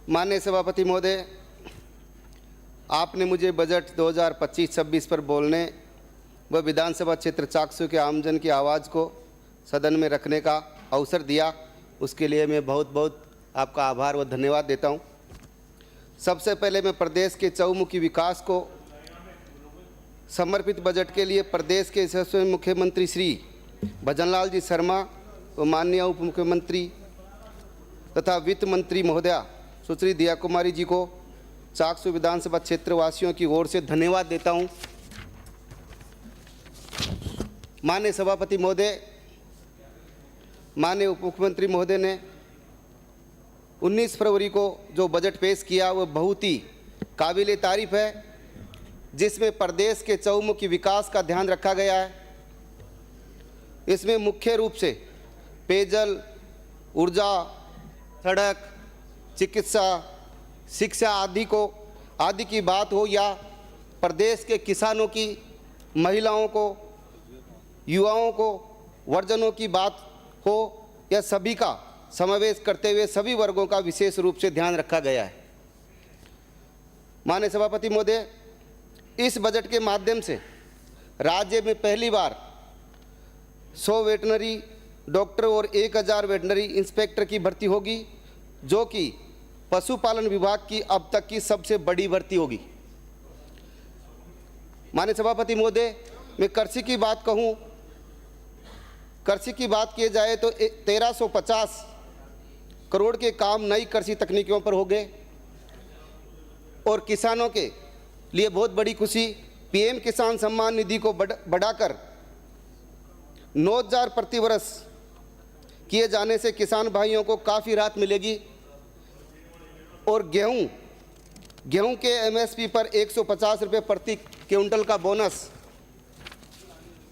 माननीय सभापति महोदय, आपने मुझे बजट 2025-26 पर बोलने व विधानसभा क्षेत्र चाकसू के आमजन की आवाज़ को सदन में रखने का अवसर दिया, उसके लिए मैं बहुत बहुत आपका आभार व धन्यवाद देता हूं। सबसे पहले मैं प्रदेश के चहुमुखी विकास को समर्पित बजट के लिए प्रदेश के यशस्वी मुख्यमंत्री श्री भजनलाल जी शर्मा व माननीय उप मुख्यमंत्री तथा वित्त मंत्री महोदया सुश्री दिया कुमारी जी को चाकसू विधानसभा क्षेत्र वासियों की ओर से धन्यवाद देता हूं। माननीय सभापति महोदय, माननीय उप मुख्यमंत्री महोदय ने 19 फरवरी को जो बजट पेश किया वह बहुत ही काबिले तारीफ है, जिसमें प्रदेश के चहुमुखी विकास का ध्यान रखा गया है। इसमें मुख्य रूप से पेयजल, ऊर्जा, सड़क, चिकित्सा, शिक्षा आदि की बात हो या प्रदेश के किसानों की, महिलाओं को, युवाओं को, वर्जनों की बात हो या सभी का समावेश करते हुए सभी वर्गों का विशेष रूप से ध्यान रखा गया है। माननीय सभापति महोदय, इस बजट के माध्यम से राज्य में पहली बार 100 वेटनरी डॉक्टर और 1000 वेटनरी इंस्पेक्टर की भर्ती होगी, जो कि पशुपालन विभाग की अब तक की सबसे बड़ी भर्ती होगी। माननीय सभापति महोदय, मैं कृषि की बात कहूँ, कृषि की बात किए जाए तो 1350 करोड़ के काम नई कृषि तकनीकों पर हो गए और किसानों के लिए बहुत बड़ी खुशी, पीएम किसान सम्मान निधि को बढ़ाकर 9,000 प्रति वर्ष किए जाने से किसान भाइयों को काफ़ी राहत मिलेगी और गेहूं के एमएसपी पर 150 रुपये प्रति क्विंटल का बोनस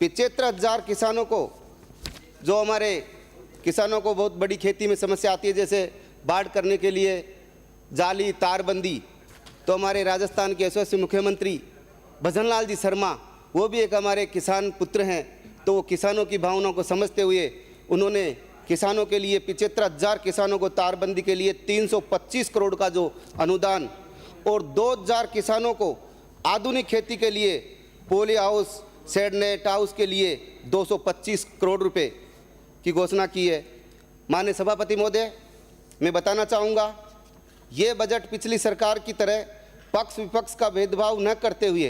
75,000 किसानों को, जो हमारे किसानों को बहुत बड़ी खेती में समस्या आती है, जैसे बाढ़ करने के लिए जाली तारबंदी, तो हमारे राजस्थान के यशस्वी मुख्यमंत्री भजनलाल जी शर्मा, वो भी एक हमारे किसान पुत्र हैं, तो वो किसानों की भावनाओं को समझते हुए उन्होंने किसानों के लिए 75,000 किसानों को तारबंदी के लिए 325 करोड़ का जो अनुदान और 2,000 किसानों को आधुनिक खेती के लिए poly house, shade net house के लिए 225 करोड़ रुपए की घोषणा की है। माननीय सभापति महोदय, मैं बताना चाहूँगा, ये बजट पिछली सरकार की तरह पक्ष विपक्ष का भेदभाव न करते हुए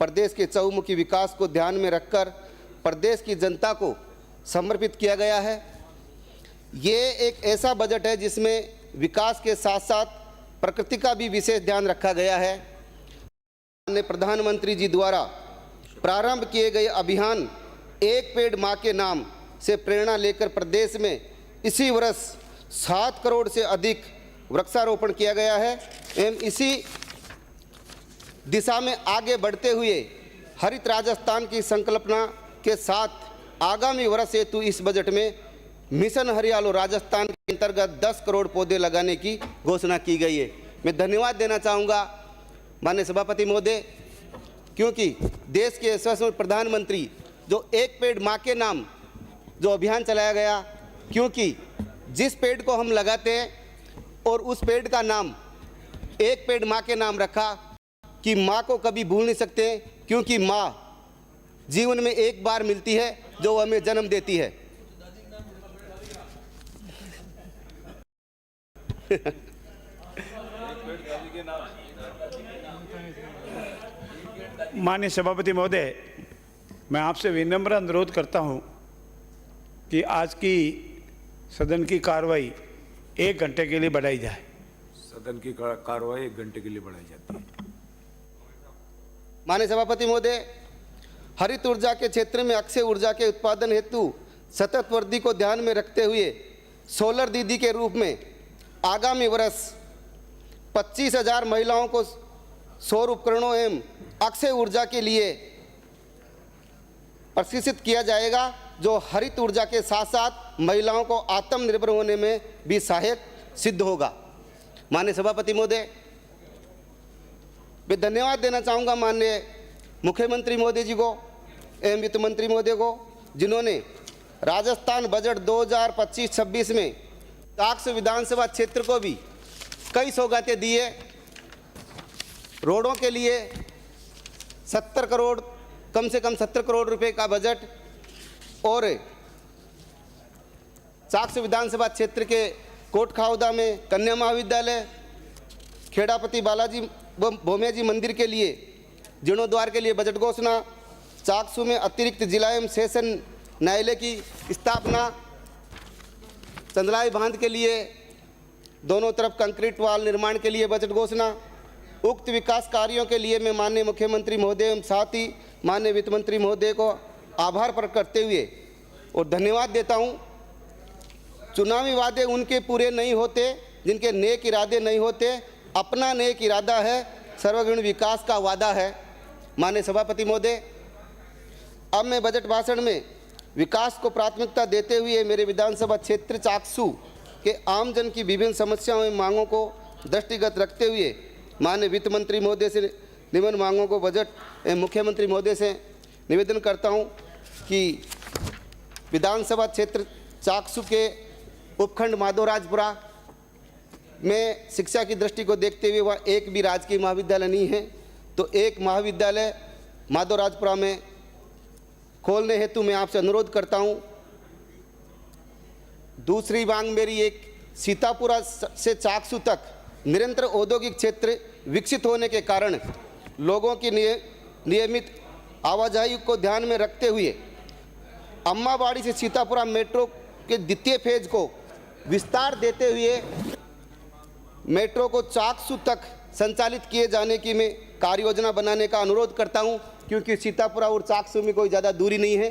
प्रदेश के चहुमुखी विकास को ध्यान में रखकर प्रदेश की जनता को समर्पित किया गया है। ये एक ऐसा बजट है जिसमें विकास के साथ साथ प्रकृति का भी विशेष ध्यान रखा गया है। माननीय प्रधानमंत्री जी द्वारा प्रारंभ किए गए अभियान एक पेड़ माँ के नाम से प्रेरणा लेकर प्रदेश में इसी वर्ष 7 करोड़ से अधिक वृक्षारोपण किया गया है एवं इसी दिशा में आगे बढ़ते हुए हरित राजस्थान की संकल्पना के साथ आगामी वर्ष हेतु इस बजट में मिशन हरियालो राजस्थान के अंतर्गत 10 करोड़ पौधे लगाने की घोषणा की गई है। मैं धन्यवाद देना चाहूँगा माननीय सभापति महोदय, क्योंकि देश के यशस्वी प्रधानमंत्री जो एक पेड़ माँ के नाम जो अभियान चलाया गया, क्योंकि जिस पेड़ को हम लगाते हैं और उस पेड़ का नाम एक पेड़ माँ के नाम रखा कि माँ को कभी भूल नहीं सकते, क्योंकि माँ जीवन में एक बार मिलती है जो हमें जन्म देती है। माननीय सभापति महोदय, मैं आपसे विनम्र अनुरोध करता हूं कि आज की सदन की कार्रवाई 1 घंटे के लिए बढ़ाई जाए। सदन की कार्रवाई 1 घंटे के लिए बढ़ाई जाती है। माननीय सभापति महोदय, हरित ऊर्जा के क्षेत्र में अक्षय ऊर्जा के उत्पादन हेतु सतत वृद्धि को ध्यान में रखते हुए सोलर दीदी के रूप में आगामी वर्ष 25,000 महिलाओं को सौर उपकरणों एवं अक्षय ऊर्जा के लिए प्रशिक्षित किया जाएगा, जो हरित ऊर्जा के साथ साथ महिलाओं को आत्मनिर्भर होने में भी सहायक सिद्ध होगा। माननीय सभापति महोदय, मैं धन्यवाद देना चाहूँगा माननीय मुख्यमंत्री महोदय जी को एवं वित्त मंत्री महोदय को, जिन्होंने राजस्थान बजट 2025-26 में चाकसू विधानसभा क्षेत्र को भी कई सौगातें दी है। रोडों के लिए 70 करोड़, कम से कम 70 करोड़ रुपए का बजट, और चाकसू विधानसभा क्षेत्र के कोटखावदा में कन्या महाविद्यालय, खेड़ापति बालाजी भोमिया जी मंदिर के लिए, जीर्णोद्वार के लिए बजट घोषणा, चाकसू में अतिरिक्त जिला एवं सेशन न्यायालय की स्थापना, चंदलाई बांध के लिए दोनों तरफ कंक्रीट वाल निर्माण के लिए बजट घोषणा। उक्त विकास कार्यों के लिए मैं माननीय मुख्यमंत्री महोदय एवं साथ ही माननीय वित्त मंत्री महोदय को आभार प्रकट करते हुए और धन्यवाद देता हूं। चुनावी वादे उनके पूरे नहीं होते जिनके नेक इरादे नहीं होते। अपना नेक इरादा है, सर्वगुण विकास का वादा है। माननीय सभापति महोदय, अब मैं बजट भाषण में विकास को प्राथमिकता देते हुए मेरे विधानसभा क्षेत्र चाकसू के आमजन की विभिन्न समस्याओं एवं मांगों को दृष्टिगत रखते हुए माननीय वित्त मंत्री महोदय से निम्न मांगों को बजट एवं मुख्यमंत्री महोदय से निवेदन करता हूं कि विधानसभा क्षेत्र चाकसू के उपखंड माधोराजपुरा में शिक्षा की दृष्टि को देखते हुए वह एक भी राजकीय महाविद्यालय नहीं है, तो एक महाविद्यालय माधोराजपुरा में खोलने हेतु मैं आपसे अनुरोध करता हूं। दूसरी मांग मेरी एक, सीतापुरा से चाकसू तक निरंतर औद्योगिक क्षेत्र विकसित होने के कारण लोगों की नियमित आवाजाही को ध्यान में रखते हुए अम्माबाड़ी से सीतापुरा मेट्रो के द्वितीय फेज को विस्तार देते हुए मेट्रो को चाकसू तक संचालित किए जाने की मैं कार्य योजना बनाने का अनुरोध करता हूं, क्योंकि सीतापुरा और चाकसू में कोई ज़्यादा दूरी नहीं है,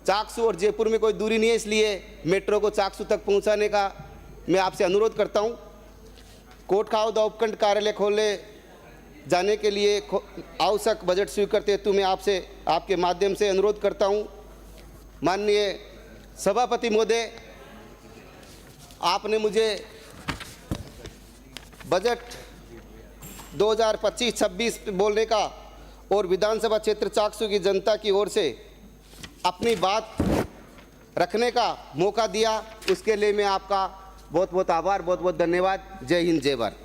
चाकसू और जयपुर में कोई दूरी नहीं है, इसलिए मेट्रो को चाकसू तक पहुंचाने का मैं आपसे अनुरोध करता हूं। कोटखावदा उपखंड कार्यालय खोलने जाने के लिए आवश्यक बजट स्वीकृत हेतु मैं आपसे आपके माध्यम से अनुरोध करता हूं। माननीय सभापति महोदय, आपने मुझे बजट 2025-26 बोलने का और विधानसभा क्षेत्र चाकसू की जनता की ओर से अपनी बात रखने का मौका दिया, उसके लिए मैं आपका बहुत बहुत आभार, बहुत बहुत धन्यवाद। जय हिंद, जय भारत।